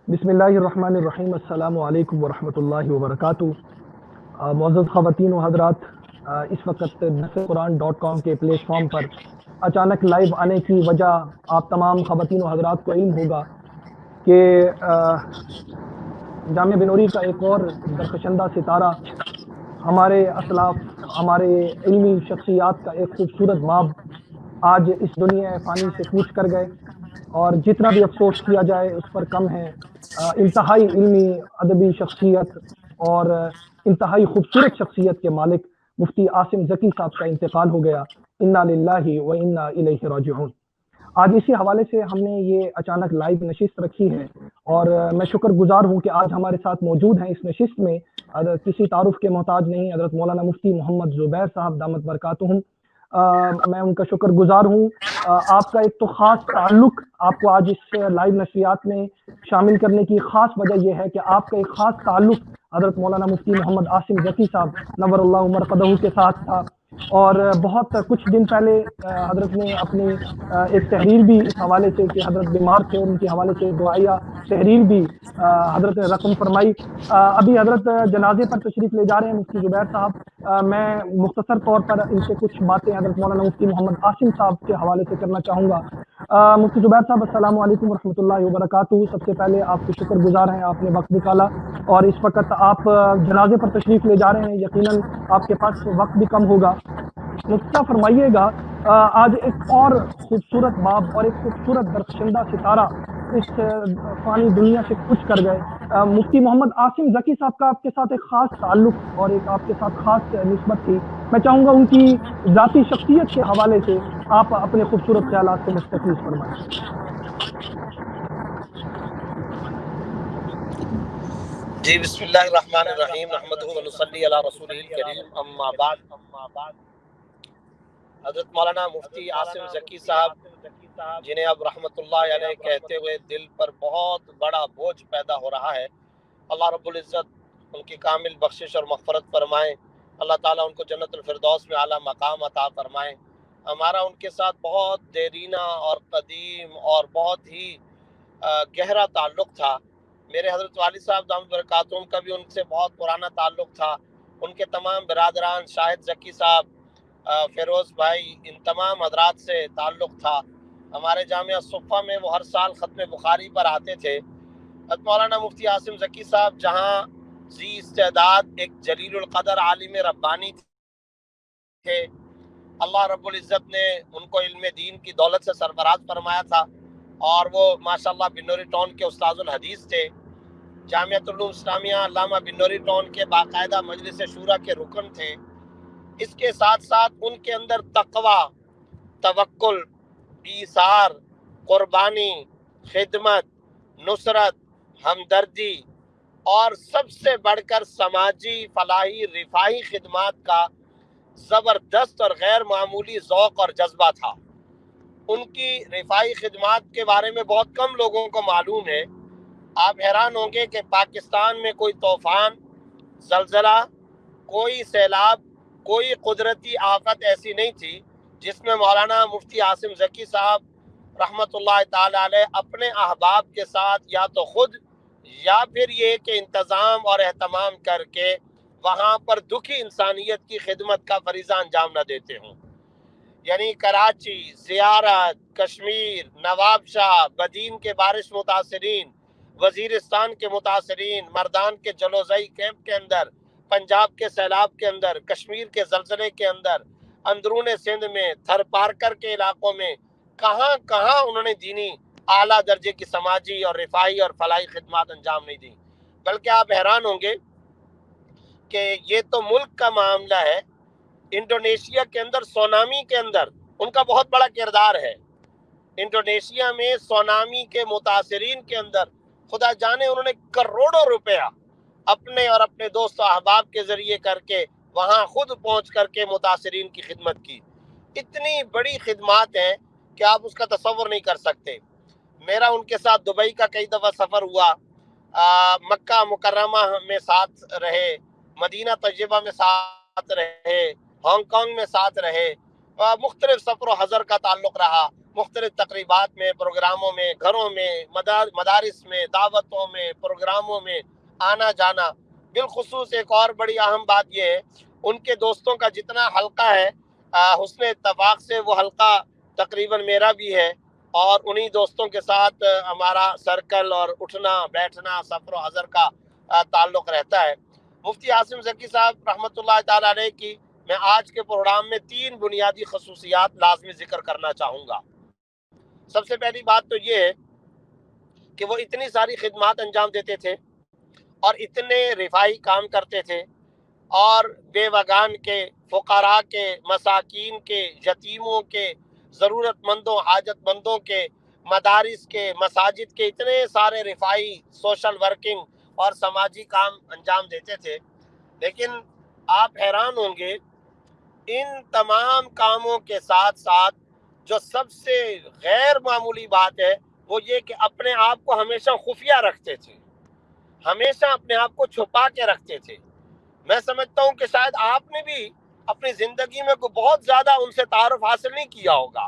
بسم اللہ الرحمن الرحیم۔ السلام علیکم ورحمۃ اللہ وبرکاتہ۔ معزز خواتین و حضرات، اس وقت درسقرآن.com کے پلیٹ فارم پر اچانک لائیو آنے کی وجہ آپ تمام خواتین و حضرات کو علم ہوگا کہ جامعہ بنوری کا ایک اور درخشندہ ستارہ، ہمارے اسلاف، ہمارے علمی شخصیات کا ایک خوبصورت باب آج اس دنیا فانی سے کوچ کر گئے، اور جتنا بھی افسوس کیا جائے اس پر کم ہے۔ انتہائی علمی ادبی شخصیت اور انتہائی خوبصورت شخصیت کے مالک مفتی عاصم ذکی صاحب کا انتقال ہو گیا۔ انا للہ و انا الیہ راجعون۔ آج اسی حوالے سے ہم نے یہ اچانک لائیو نشست رکھی ہے، اور میں شکر گزار ہوں کہ آج ہمارے ساتھ موجود ہیں اس نشست میں، کسی تعارف کے محتاج نہیں، حضرت مولانا مفتی محمد زبیر صاحب دامت برکاتہم۔ میں ان کا شکر گزار ہوں۔ آپ کا ایک تو خاص تعلق، آپ کو آج اس لائیو نشریات میں شامل کرنے کی خاص وجہ یہ ہے کہ آپ کا ایک خاص تعلق حضرت مولانا مفتی محمد عاصم ذکی صاحب نور اللہ مرقدہ کے ساتھ تھا، اور بہت کچھ دن پہلے حضرت نے اپنی ایک تحریر بھی اس حوالے سے کہ حضرت بیمار تھے، ان کے حوالے سے دعائیہ تحریر بھی حضرت نے رقم فرمائی۔ ابھی حضرت جنازے پر تشریف لے جا رہے ہیں مفتی زبیر صاحب۔ میں مختصر طور پر ان سے کچھ باتیں حضرت مولانا مفتی محمد عاصم صاحب کے حوالے سے کرنا چاہوں گا۔ مفتی زبیر صاحب، السلام علیکم ورحمۃ اللہ وبرکاتہ۔ سب سے پہلے آپ کے شکر گزار ہیں، آپ نے وقت نکالا، اور اس وقت آپ جنازے پر تشریف لے جا رہے ہیں، یقیناً آپ کے پاس وقت بھی کم ہوگا۔ مفتی صاحب فرمائیے گا، آج ایک اور خوبصورت باب اور ایک خوبصورت درخشندہ ستارہ اس فانی دنیا سے کوچ کر گئے۔ مفتی محمد عاصم ذکی صاحب کا آپ کے ساتھ ایک خاص تعلق اور ایک آپ کے ساتھ خاص نسبت تھی۔ میں چاہوں گا ان کی ذاتی شخصیت کے حوالے سے آپ اپنے خوبصورت خیالات کو مستفیض فرمائیں۔ جی، بسم اللہ الرحمن الرحیم، نحمدہ و نصلی علی رسولہ الکریم، اما بعد۔ حضرت مولانا مفتی عاصم ذکی صاحب، جنہیں اب رحمت اللہ علیہ کہتے ہوئے دل پر بہت بڑا بوجھ پیدا ہو رہا ہے، اللہ رب العزت ان کی کامل بخشش اور مغفرت فرمائیں۔ اللہ تعالیٰ ان کو جنت الفردوس میں اعلیٰ مقام عطا فرمائیں۔ ہمارا ان کے ساتھ بہت دیرینہ اور قدیم اور بہت ہی گہرا تعلق تھا۔ میرے حضرت والد صاحب دامت برکاتہم کا بھی ان سے بہت پرانا تعلق تھا۔ ان کے تمام برادران، شاہد ذکی صاحب، فیروز بھائی، ان تمام حضرات سے تعلق تھا۔ ہمارے جامعہ صفہ میں وہ ہر سال ختم بخاری پر آتے تھے۔ حضرت مولانا مفتی عاصم ذکی صاحب جہاں ذی استعداد ایک جلیل القدر عالم ربانی تھے، اللہ رب العزت نے ان کو علم دین کی دولت سے سرفراز فرمایا تھا، اور وہ ماشاءاللہ بنوری ٹاؤن کے استاذ الحدیث تھے۔ جامعۃ العلوم اسلامیہ علامہ بنوری ٹاؤن کے باقاعدہ مجلس شورا کے رکن تھے۔ اس کے ساتھ ساتھ ان کے اندر تقوی، توکل، ایثار، قربانی، خدمت، نصرت، ہمدردی اور سب سے بڑھ کر سماجی، فلاحی، رفاہی خدمات کا زبردست اور غیر معمولی ذوق اور جذبہ تھا۔ ان کی رفاہی خدمات کے بارے میں بہت کم لوگوں کو معلوم ہے۔ آپ حیران ہوں گے کہ پاکستان میں کوئی طوفان، زلزلہ، کوئی سیلاب، کوئی قدرتی آفت ایسی نہیں تھی جس میں مولانا مفتی عاصم ذکی صاحب رحمۃ اللہ تعالی علیہ اپنے احباب کے ساتھ یا تو خود یا پھر یہ کہ انتظام اور اہتمام کر کے وہاں پر دکھی انسانیت کی خدمت کا فریضہ انجام نہ دیتے ہوں۔ یعنی کراچی، زیارت، کشمیر، نواب شاہ، بدین کے بارش متاثرین، وزیرستان کے متاثرین، مردان کے جلوزائی کیمپ کے اندر، پنجاب کے سیلاب کے اندر، کشمیر کے زلزلے کے اندر، اندرون سندھ میں، تھر پارکر کے علاقوں میں، کہاں کہاں انہوں نے دینی اعلیٰ درجے کی سماجی اور رفاہی اور فلاحی خدمات انجام نہیں دی۔ بلکہ آپ حیران ہوں گے کہ یہ تو ملک کا معاملہ ہے، انڈونیشیا کے اندر سونامی کے اندر ان کا بہت بڑا کردار ہے۔ انڈونیشیا میں سونامی کے متاثرین کے اندر خدا جانے انہوں نے کروڑوں روپیہ اپنے اور اپنے دوست و احباب کے ذریعے کر کے وہاں خود پہنچ کر کے متاثرین کی خدمت کی۔ اتنی بڑی خدمات ہیں کہ آپ اس کا تصور نہیں کر سکتے۔ میرا ان کے ساتھ دبئی کا کئی دفعہ سفر ہوا، مکہ مکرمہ میں ساتھ رہے، مدینہ طیبہ میں ساتھ رہے، ہانگ کانگ میں ساتھ رہے، مختلف سفر و حضر کا تعلق رہا۔ مختلف تقریبات میں، پروگراموں میں، گھروں میں، مدارس میں، دعوتوں میں، پروگراموں میں آنا جانا۔ بالخصوص ایک اور بڑی اہم بات یہ ہے، ان کے دوستوں کا جتنا حلقہ ہے، حسن اتفاق سے وہ حلقہ تقریباً میرا بھی ہے، اور انہی دوستوں کے ساتھ ہمارا سرکل اور اٹھنا بیٹھنا، سفر و حضر کا تعلق رہتا ہے۔ مفتی عاصم ذکی صاحب رحمۃ اللہ تعالی علیہ کی میں آج کے پروگرام میں 3 بنیادی خصوصیات لازمی ذکر کرنا چاہوں گا۔ سب سے پہلی بات تو یہ ہے کہ وہ اتنی ساری خدمات انجام دیتے تھے اور اتنے رفاہی کام کرتے تھے، اور بے وگان کے، فقراء کے، مساکین کے، یتیموں کے، ضرورت مندوں، حاجت مندوں کے، مدارس کے، مساجد کے، اتنے سارے رفاہی، سوشل ورکنگ اور سماجی کام انجام دیتے تھے۔ لیکن آپ حیران ہوں گے، ان تمام کاموں کے ساتھ ساتھ جو سب سے غیر معمولی بات ہے وہ یہ کہ اپنے آپ کو ہمیشہ خفیہ رکھتے تھے، ہمیشہ اپنے آپ کو چھپا کے رکھتے تھے۔ میں سمجھتا ہوں کہ شاید آپ نے بھی اپنی زندگی میں کوئی بہت زیادہ ان سے تعارف حاصل نہیں کیا ہوگا،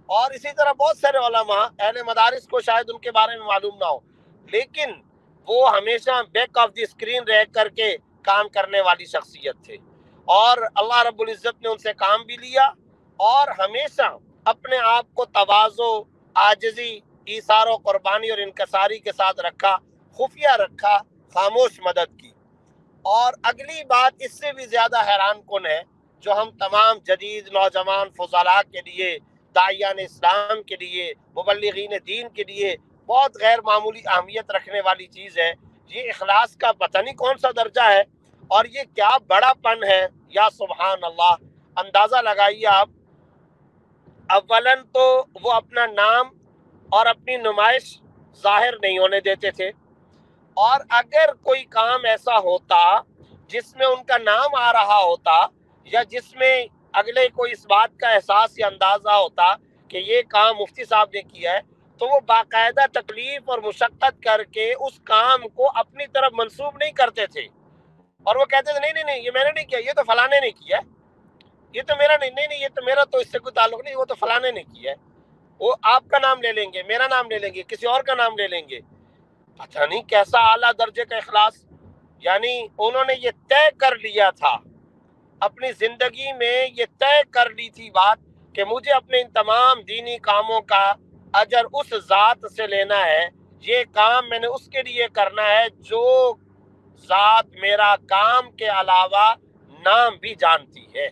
اور اسی طرح بہت سارے علماء اہل مدارس کو شاید ان کے بارے میں معلوم نہ ہو، لیکن وہ ہمیشہ بیک آف دی اسکرین رہ کر کے کام کرنے والی شخصیت تھے، اور اللہ رب العزت نے ان سے کام بھی لیا، اور ہمیشہ اپنے آپ کو تواضع، عاجزی، ایثار و قربانی اور انکساری کے ساتھ رکھا، خفیہ رکھا، خاموش مدد کی۔ اور اگلی بات اس سے بھی زیادہ حیران کن ہے، جو ہم تمام جدید نوجوان فضلاء کے لیے، داعیان اسلام کے لیے، مبلغین دین کے لیے بہت غیر معمولی اہمیت رکھنے والی چیز ہے۔ یہ اخلاص کا پتہ نہیں کون سا درجہ ہے، اور یہ کیا بڑا پن ہے، یا سبحان اللہ۔ اندازہ لگائیے آپ، اولاً تو وہ اپنا نام اور اپنی نمائش ظاہر نہیں ہونے دیتے تھے، اور اگر کوئی کام ایسا ہوتا جس میں ان کا نام آ رہا ہوتا، یا جس میں اگلے کو اس بات کا احساس یا اندازہ ہوتا کہ یہ کام مفتی صاحب نے کیا ہے، تو وہ باقاعدہ تکلیف اور مشقت کر کے اس کام کو اپنی طرف منسوب نہیں کرتے تھے، اور وہ کہتے تھے نہیں یہ میں نے نہیں کیا، یہ تو فلانے نے کیا ہے، یہ تو میرا نہیں یہ تو میرا تو اس سے کوئی تعلق نہیں، وہ تو فلانے نے کیا ہے۔ وہ آپ کا نام لے لیں گے، میرا نام لے لیں گے، کسی اور کا نام لے لیں گے۔ پتہ نہیں کیسا اعلیٰ درجے کا اخلاص، یعنی انہوں نے یہ طے کر لیا تھا اپنی زندگی میں، یہ طے کر لی تھی بات کہ مجھے اپنے ان تمام دینی کاموں کا اجر اس ذات سے لینا ہے، یہ کام میں نے اس کے لیے کرنا ہے جو ذات میرا کام کے علاوہ نام بھی جانتی ہے۔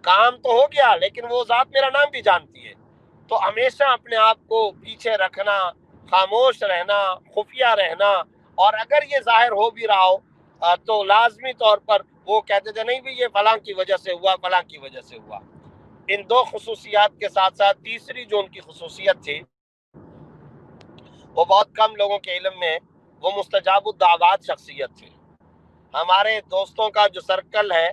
کام تو ہو گیا لیکن وہ ذات میرا نام بھی جانتی ہے۔ تو ہمیشہ اپنے آپ کو پیچھے رکھنا، خاموش رہنا، خفیہ رہنا، اور اگر یہ ظاہر ہو بھی رہا ہو تو لازمی طور پر وہ کہتے تھے نہیں بھی یہ فلاں کی وجہ سے ہوا، فلاں کی وجہ سے ہوا۔ ان 2 خصوصیات کے ساتھ ساتھ تیسری جو ان کی خصوصیت تھی وہ بہت کم لوگوں کے علم میں، وہ مستجاب الدعوات شخصیت تھی۔ ہمارے دوستوں کا جو سرکل ہے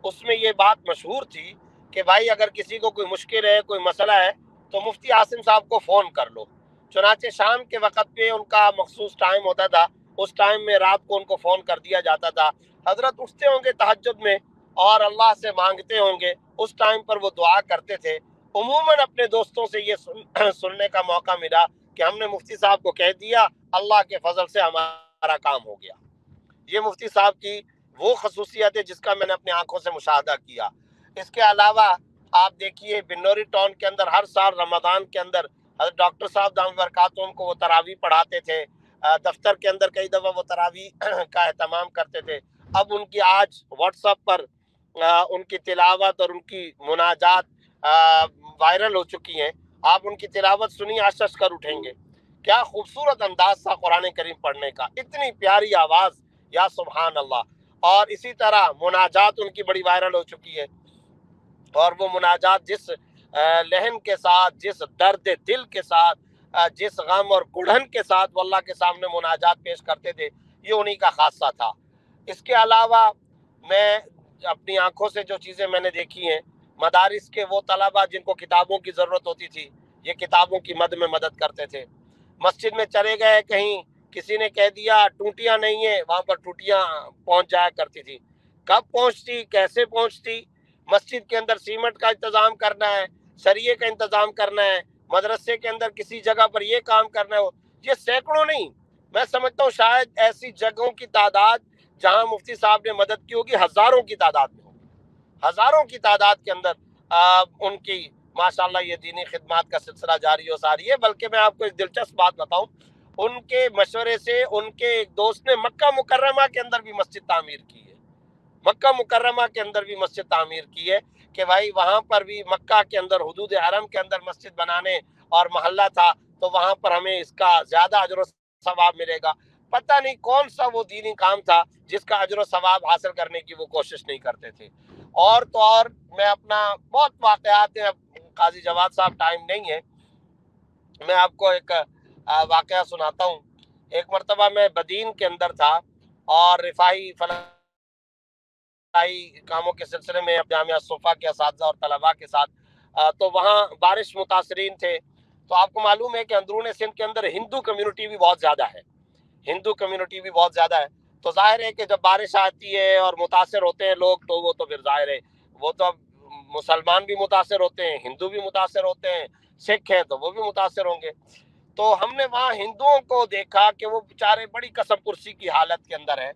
اس میں یہ بات مشہور تھی کہ بھائی اگر کسی کو کوئی مشکل ہے، کوئی مسئلہ ہے، تو مفتی عاصم صاحب کو فون کر لو۔ چنانچہ شام کے وقت پہ ان کا مخصوص ٹائم ہوتا تھا، اس ٹائم میں رات کو ان کو فون کر دیا جاتا تھا۔ حضرت اٹھتے ہوں گے تہجد میں اور اللہ سے مانگتے ہوں گے، اس ٹائم پر وہ دعا کرتے تھے۔ عموماً اپنے دوستوں سے یہ سننے کا موقع ملا کہ ہم نے مفتی صاحب کو کہہ دیا، اللہ کے فضل سے ہمارا کام ہو گیا۔ یہ مفتی صاحب کی وہ خصوصیت ہے جس کا میں نے اپنی آنکھوں سے مشاہدہ کیا۔ اس کے علاوہ آپ دیکھیے بنوری ٹاؤن کے اندر ہر سال رمضان کے اندر حضرت ڈاکٹر صاحب دامت برکاتہم کو وہ تراویح پڑھاتے تھے، دفتر کے اندر کئی دفعہ وہ تراویح کا اہتمام کرتے تھے۔ اب ان کی آج واٹس ایپ پر ان کی تلاوت اور ان کی مناجات وائرل ہو چکی ہیں۔ آپ ان کی تلاوت سنی آشش کر اٹھیں گے۔ کیا خوبصورت انداز تھا قرآن کریم پڑھنے کا، اتنی پیاری آواز، یا سبحان اللہ۔ اور اسی طرح مناجات ان کی بڑی وائرل ہو چکی ہے، اور وہ مناجات جس لہن کے ساتھ، جس درد دل کے ساتھ، جس غم اور کڑھن کے ساتھ وہ اللہ کے سامنے مناجات پیش کرتے تھے، یہ انہی کا خاصہ تھا۔ اس کے علاوہ میں اپنی آنکھوں سے جو چیزیں میں نے دیکھی ہیں، مدارس کے وہ طلبہ جن کو کتابوں کی ضرورت ہوتی تھی، یہ کتابوں کی مد میں مدد کرتے تھے۔ مسجد میں چلے گئے کہیں، کسی نے کہہ دیا ٹوٹیاں نہیں ہیں، وہاں پر ٹوٹیاں پہنچ جایا کرتی تھی۔ کب پہنچتی، کیسے پہنچتی؟ مسجد کے اندر سیمنٹ کا انتظام کرنا ہے، سریے کا انتظام کرنا ہے، مدرسے کے اندر کسی جگہ پر یہ کام کرنا ہو، یہ سینکڑوں نہیں، میں سمجھتا ہوں شاید ایسی جگہوں کی تعداد جہاں مفتی صاحب نے مدد کی ہوگی ہزاروں کی تعداد میں ہوگی، ہزاروں کی تعداد کے اندر ان کی ماشاءاللہ یہ دینی خدمات کا سلسلہ جاری و ساری ہے۔ بلکہ میں آپ کو ایک دلچسپ بات بتاؤں، ان کے مشورے سے ان کے ایک دوست نے مکہ مکرمہ کے اندر بھی مسجد تعمیر کی ہے، مکہ مکرمہ کے اندر بھی مسجد تعمیر کی ہے کہ بھائی وہاں پر بھی مکہ کے اندر حدود حرم کے اندر مسجد بنانے اور محلہ تھا تو وہاں پر ہمیں اس کا زیادہ اجر و ثواب ملے گا۔ پتہ نہیں کون سا وہ دینی کام تھا جس کا اجر و ثواب حاصل کرنے کی وہ کوشش نہیں کرتے تھے۔ اور تو اور میں اپنا بہت واقعات ہیں، اب قاضی جواد صاحب ٹائم نہیں ہے، میں آپ کو ایک واقعہ سناتا ہوں۔ ایک مرتبہ میں بدین کے اندر تھا اور رفاہی کاموں کے سلسلے میں جامعہ صفا کے اساتذہ اور طلباء کے ساتھ، تو وہاں بارش متاثرین تھے۔ تو آپ کو معلوم ہے کہ اندرون سندھ کے اندر ہندو کمیونٹی بھی بہت زیادہ ہے، ہندو کمیونٹی بھی بہت زیادہ ہے۔ تو ظاہر ہے کہ جب بارش آتی ہے اور متاثر ہوتے ہیں لوگ تو وہ تو پھر ظاہر ہے وہ تو اب مسلمان بھی متاثر ہوتے ہیں، ہندو بھی متاثر ہوتے ہیں، سکھ ہیں تو وہ بھی متاثر ہوں گے۔ تو ہم نے وہاں ہندوؤں کو دیکھا کہ وہ بیچارے بڑی قسم پرسی کی حالت کے اندر ہیں۔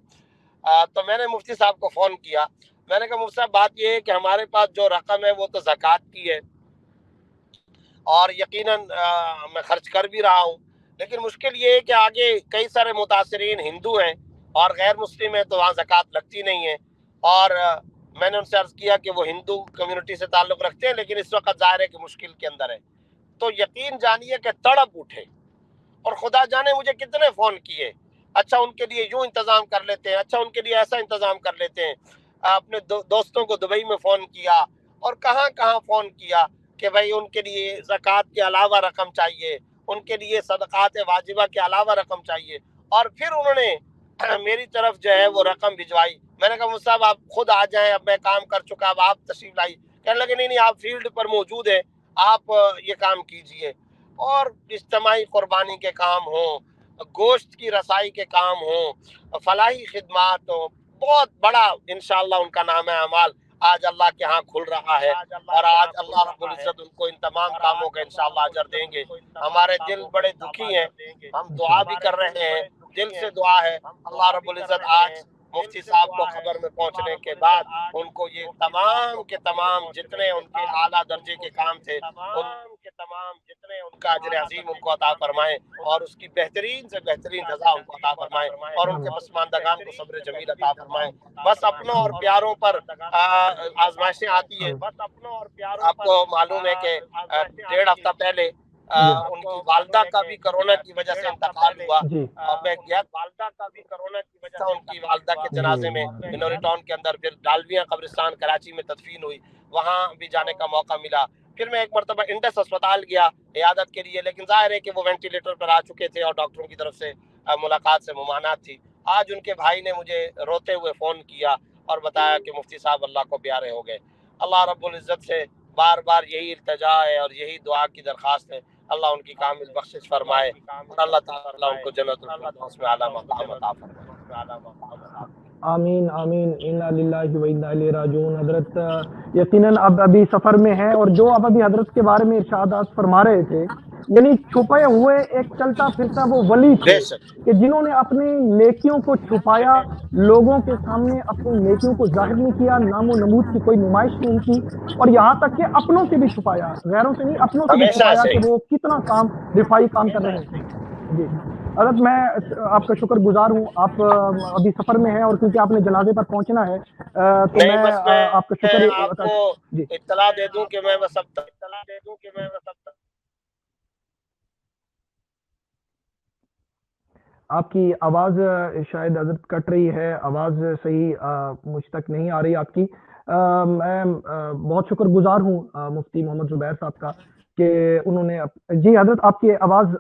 تو میں نے مفتی صاحب کو فون کیا، میں نے کہا مفتی صاحب بات یہ ہے کہ ہمارے پاس جو رقم ہے وہ تو زکوٰۃ کی ہے اور یقیناً میں خرچ کر بھی رہا ہوں، لیکن مشکل یہ ہے کہ آگے کئی سارے متاثرین ہندو ہیں اور غیر مسلم ہیں تو وہاں زکوٰۃ لگتی نہیں ہے۔ اور میں نے ان سے عرض کیا کہ وہ ہندو کمیونٹی سے تعلق رکھتے ہیں لیکن اس وقت ظاہر ہے کہ مشکل کے اندر ہے۔ تو یقین جانیے کہ تڑپ اٹھے اور خدا جانے مجھے کتنے فون کیے، اچھا ان کے لیے یوں انتظام کر لیتے ہیں، اچھا ان کے لیے ایسا انتظام کر لیتے ہیں۔ اپنے دوستوں کو دبئی میں فون کیا اور کہاں کہاں فون کیا کہ بھائی ان کے لیے زکوٰۃ کے علاوہ رقم چاہیے، ان کے لیے صدقات واجبہ کے علاوہ رقم چاہیے۔ اور پھر انہوں نے میری طرف جو ہے وہ رقم بھجوائی۔ میں نے کہا مفتی صاحب آپ خود آ جائیں، اب میں کام کر چکا، اب آپ تشریف لائیے۔ کہنے لگے نہیں آپ فیلڈ پر موجود ہیں، آپ یہ کام کیجئے۔ اور اجتماعی قربانی کے کام ہوں، گوشت کی رسائی کے کام ہوں، فلاحی خدمات ہوں، بہت بڑا انشاءاللہ ان کا نام اعمال آج اللہ کے ہاں کھل رہا ہے اور آج اللہ رب العزت ان کو ان تمام کاموں کا انشاءاللہ اجر دیں گے۔ ہمارے دل بڑے دکھی ہیں، ہم دعا بھی کر رہے ہیں، دل سے دعا ہے اللہ رب العزت آج مفتی صاحب کو خبر میں پہنچنے کے بعد ان کو یہ تمام کے تمام جتنے ان کے اعلیٰ درجے کے کام تھے ان کے تمام جتنے ان کا اجر عظیم ان کو عطا فرمائے اور اس کی بہترین سے بہترین جزا ان کو عطا فرمائے اور ان کے پسماندگان کو صبر جمیل عطا فرمائے۔ بس اپنوں اور پیاروں پر آزمائشیں آتی ہیں۔ آپ کو معلوم ہے کہ 1.5 ہفتہ پہلے ان کی والدہ کا بھی کرونا کی وجہ سے انتقال ہوا اور میں گیا، والدہ کا بھی کرونا کی وجہ سے ان کی والدہ کے جنازے میں منوری ٹاؤن کے اندر، پھر ڈالویاں قبرستان کراچی میں تدفین ہوئی، وہاں بھی جانے کا موقع ملا۔ پھر میں ایک مرتبہ انڈس اسپتال گیا عیادت کے لیے، لیکن ظاہر ہے کہ وہ وینٹیلیٹر پر آ چکے تھے اور ڈاکٹروں کی طرف سے ملاقات سے ممانعت تھی۔ آج ان کے بھائی نے مجھے روتے ہوئے فون کیا اور بتایا کہ مفتی صاحب اللہ کو پیارے ہو گئے۔ اللہ رب العزت سے بار بار یہی التجا ہے اور یہی دعا کی درخواست ہے، اللہ ان کی کامل بخشش فرمائے اور اللہ تعالیٰ ان کو جنت الفردوس میں اعلیٰ مقام عطا فرمائے۔ آمین آمین، انا للہ و انا الیہ راجعون۔ حضرت یقیناً اب ابھی سفر میں ہیں اور جو اب ابھی حضرت کے بارے میں ارشادات فرما رہے تھے، یعنی چھپے ہوئے ایک چلتا پھرتا وہ ولی تھے کہ جنہوں نے اپنی نیکیوں کو چھپایا، لوگوں کے سامنے اپنی نیکیوں کو ظاہر نہیں کیا، نام و نمود کی کوئی نمائش نہیں کی، اور یہاں تک کہ اپنوں سے بھی چھپایا، غیروں سے نہیں اپنوں سے بھی چھپایا کہ وہ کتنا کام رفائی کام کر رہے ہیں۔ جی حضرت میں آپ کا شکر گزار ہوں، آپ ابھی سفر میں ہیں اور کیونکہ آپ نے جنازے پر پہنچنا ہے تو میں آپ کا شکر اطلاع دے دوں کہ میں آپ کی آواز شاید حضرت کٹ رہی ہے، آواز صحیح مجھ تک نہیں آ رہی آپ کی۔ میں بہت شکر گزار ہوں مفتی محمد زبیر صاحب کا کہ انہوں نے جی حضرت آپ کی آواز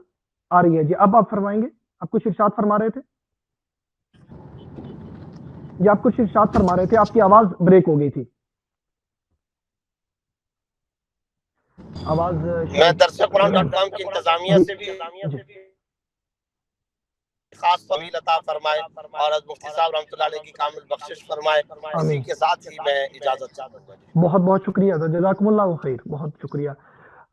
آ رہی ہے، جی اب آپ فرمائیں گے، آپ کچھ ارشاد فرما رہے تھے؟ جی آپ کچھ ارشاد فرما رہے تھے، آپ کی آواز بریک ہو گئی تھی۔ آواز میں درسقرآن.com کی انتظامیہ سے بھی خاص طویل عطا فرمائے اور مفتی صاحب رحمۃ اللہ علیہ کی کامل بخشش فرمائے۔ اسی کے ساتھ ہی میں اجازت چاہوں گا۔ بہت بہت شکریہ، جزاکم اللہ خیر، بہت شکریہ۔